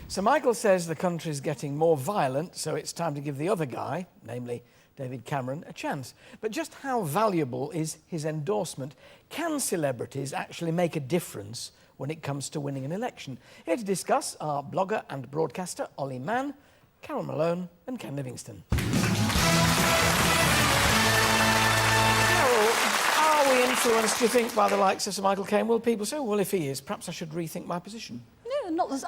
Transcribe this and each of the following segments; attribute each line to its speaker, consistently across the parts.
Speaker 1: Sir Michael says the country's getting more violent, so it's time to give the other guy, namely David Cameron, a chance. But just how valuable is his endorsement? Can celebrities actually make a difference when it comes to winning an election? Here to discuss are blogger and broadcaster Olly Mann, Carol Malone and Ken Livingstone. Carol, are we influenced, do you think, by the likes of Sir Michael Caine? Will people say, well, if he is, perhaps I should rethink my position?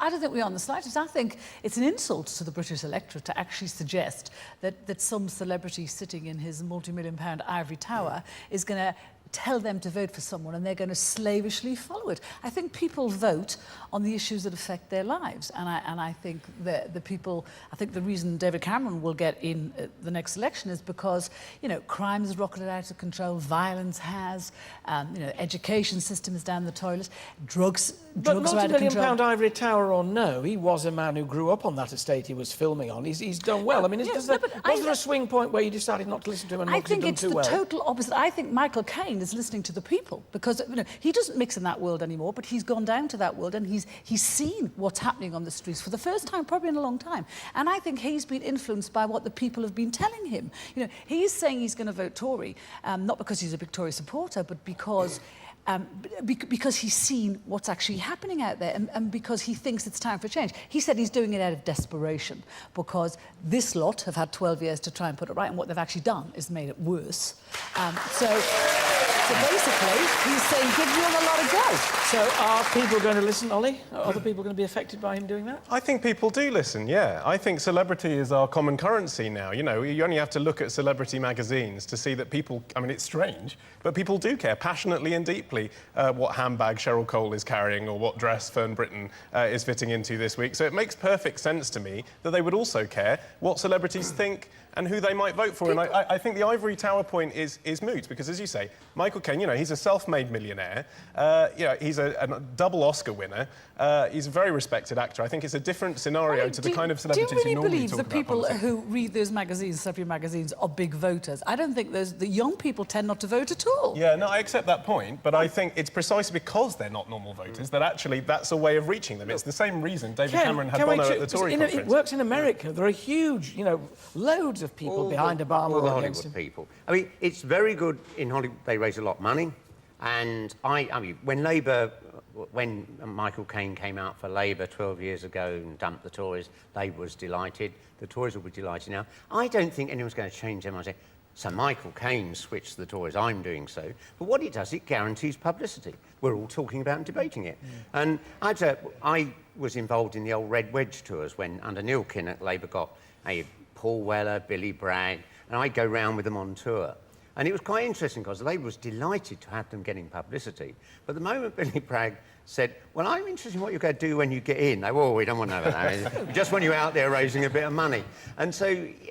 Speaker 2: I don't think we are on the slightest. I think it's an insult to the British electorate to actually suggest that some celebrity sitting in his multi-million-pound ivory tower is going to tell them to vote for someone and they're going to slavishly follow it. I think people vote on the issues that affect their lives, and I think the reason David Cameron will get in the next election is because, you know, crime has rocketed out of control, violence has, you know, education system is down the toilet, drugs are out of control. But multi-million-pound
Speaker 1: ivory tower or no, he was a man who grew up on that estate he was filming on. He's done well. I mean, was there a swing point where you decided not to listen to him and not to do too well?
Speaker 2: I think it's the total opposite. I think Michael Caine is listening to the people, because, you know, he doesn't mix in that world anymore, but he's gone down to that world and he's seen what's happening on the streets for the first time probably in a long time, and I think he's been influenced by what the people have been telling him. You know, he's saying he's going to vote Tory, not because he's a big Tory supporter, but because he's seen what's actually happening out there, and because he thinks it's time for change. He said he's doing it out of desperation because this lot have had 12 years to try and put it right, and what they've actually done is made it worse. So basically, he's saying, give you a lot of go.
Speaker 1: So are people going to listen, Ollie? Are other people going to be affected by him doing that?
Speaker 3: I think people do listen, yeah. I think celebrity is our common currency now. You know, you only have to look at celebrity magazines to see that people, I mean, it's strange, but people do care passionately and deeply what handbag Cheryl Cole is carrying or what dress Fern Britton is fitting into this week. So it makes perfect sense to me that they would also care what celebrities think and who they might vote for. And I think the ivory tower point is moot, because, as you say, Michael Caine, you know, he's a self-made millionaire. You know, he's a double Oscar winner. He's a very respected actor. I think it's a different scenario to the kind of celebrities who normally talk about politics.
Speaker 2: Do you really believe the people who read those magazines, celebrity magazines, are big voters? I don't think the young people tend not to vote at all.
Speaker 3: Yeah, no, I accept that point, but I think it's precisely because they're not normal voters that actually that's a way of reaching them. It's the same reason David Cameron had Bono at the Tory conference.
Speaker 1: It works in America. There are huge, you know, loads of people behind Obama.
Speaker 4: All the Hollywood people. I mean, it's very good in Hollywood. They raise a lot of money. And I mean, when Michael Caine came out for Labour 12 years ago and dumped the Tories, Labour was delighted. The Tories will be delighted now. I don't think anyone's going to change their mind and say, so Michael Caine switched to the Tories, I'm doing so. But what it does, it guarantees publicity. We're all talking about and debating it. And I was involved in the old Red Wedge tours when, under Neil Kinnock, Labour got Paul Weller, Billy Bragg, and I'd go round with them on tour. And it was quite interesting because Labour was delighted to have them getting publicity. But the moment Billy Bragg said, well, I'm interested in what you're going to do when you get in, they, oh, we don't want to know about that. We just want you out there raising a bit of money. And so,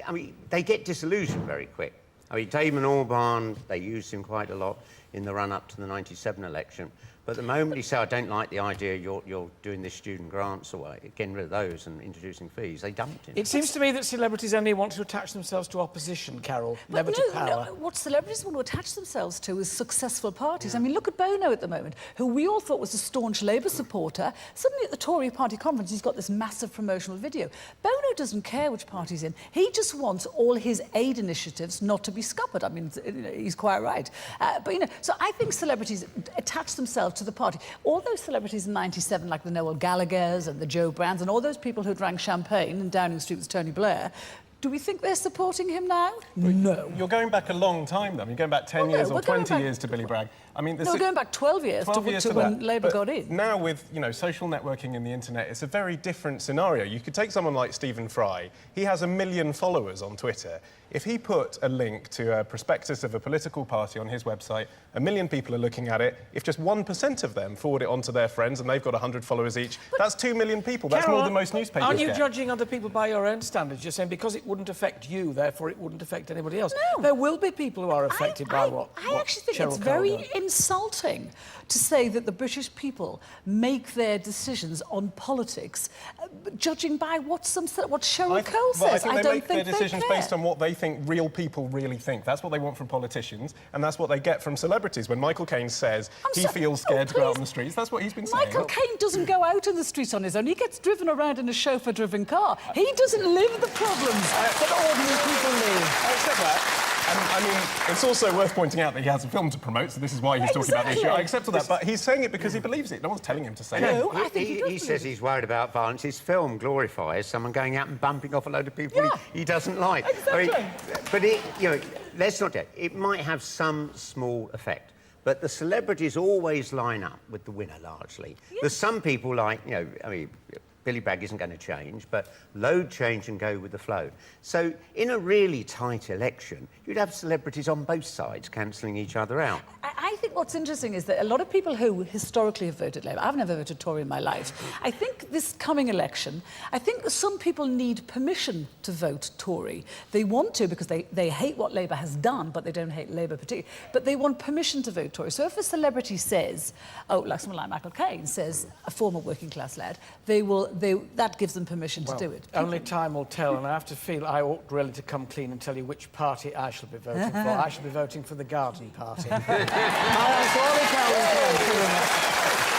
Speaker 4: I mean, they get disillusioned very quick. I mean, Damon Albarn, they used him quite a lot in the run-up to the '97 election. But the moment he said, I don't like the idea you're doing this student grants away, getting rid of those and introducing fees, they dumped him.
Speaker 1: It seems to me that celebrities only want to attach themselves to opposition, Carol, never to power.
Speaker 2: No, what celebrities want to attach themselves to is successful parties. I mean, look at Bono at the moment, who we all thought was a staunch Labour supporter. Suddenly at the Tory party conference, he's got this massive promotional video. Bono doesn't care which party he's in. He just wants all his aid initiatives not to be scuppered. I mean, he's quite right. But, you know, so I think celebrities attach themselves to the party. All those celebrities in '97, like the Noel Gallaghers and the Joe Brands and all those people who drank champagne in Downing Street with Tony Blair, do we think they're supporting him now? No.
Speaker 3: You're going back a long time, though. You're going back 10 years or 20 years to Billy Bragg. I mean,
Speaker 2: we're going back 12 years to when Labour got in.
Speaker 3: Now, with, you know, social networking and the internet, it's a very different scenario. You could take someone like Stephen Fry. He has 1 million followers on Twitter. If he put a link to a prospectus of a political party on his website, 1 million people are looking at it. If just 1% of them forward it on to their friends and they've got 100 followers each, that's 2 million people. That's more than most newspapers
Speaker 1: Aren't you
Speaker 3: get.
Speaker 1: judging other people by your own standards? You're saying because it wouldn't affect you, therefore it wouldn't affect anybody else.
Speaker 2: No.
Speaker 1: There will be people who are affected by what
Speaker 2: I actually think
Speaker 1: Cheryl
Speaker 2: it's
Speaker 1: Cole
Speaker 2: very
Speaker 1: does.
Speaker 2: insulting to say that the British people make their decisions on politics judging by what Cheryl Cole says.
Speaker 3: I think they
Speaker 2: don't
Speaker 3: make
Speaker 2: think
Speaker 3: their decisions
Speaker 2: care.
Speaker 3: based on what they think real people really think. That's what they want from politicians, and that's what they get from celebrities. When Michael Caine says he feels scared to go out on the streets, that's what he's been saying.
Speaker 2: Michael Caine doesn't go out in the streets on his own. He gets driven around in a chauffeur-driven car. He doesn't live the problems that ordinary people live.
Speaker 3: I accept that. And, I mean, it's also worth pointing out that he has a film to promote, so this is why he's talking about the issue. I accept all that, but he's saying it because he believes it. No one's telling him to say it.
Speaker 2: No, I think
Speaker 4: He says he's worried about violence. His film glorifies someone going out and bumping off a load of people he doesn't like.
Speaker 2: Exactly.
Speaker 4: I mean, but let's not get it. Might have some small effect. But the celebrities always line up with the winner, largely.
Speaker 2: Yes.
Speaker 4: There's some people like, I mean, Billy Bragg isn't going to change, but load change and go with the flow. So in a really tight election, you'd have celebrities on both sides cancelling each other out.
Speaker 2: I think what's interesting is that a lot of people who historically have voted Labour, I've never voted Tory in my life, I think this coming election, I think some people need permission to vote Tory. They want to because they hate what Labour has done, but they don't hate Labour particularly. But they want permission to vote Tory. So if a celebrity says, like someone like Michael Caine says, a former working class lad, that gives them permission to do it.
Speaker 1: Only time will tell, and I have to feel I ought really to come clean and tell you which party I shall be voting for. I shall be voting for the Garden Party. My name's Olly Mann. Thank you very much.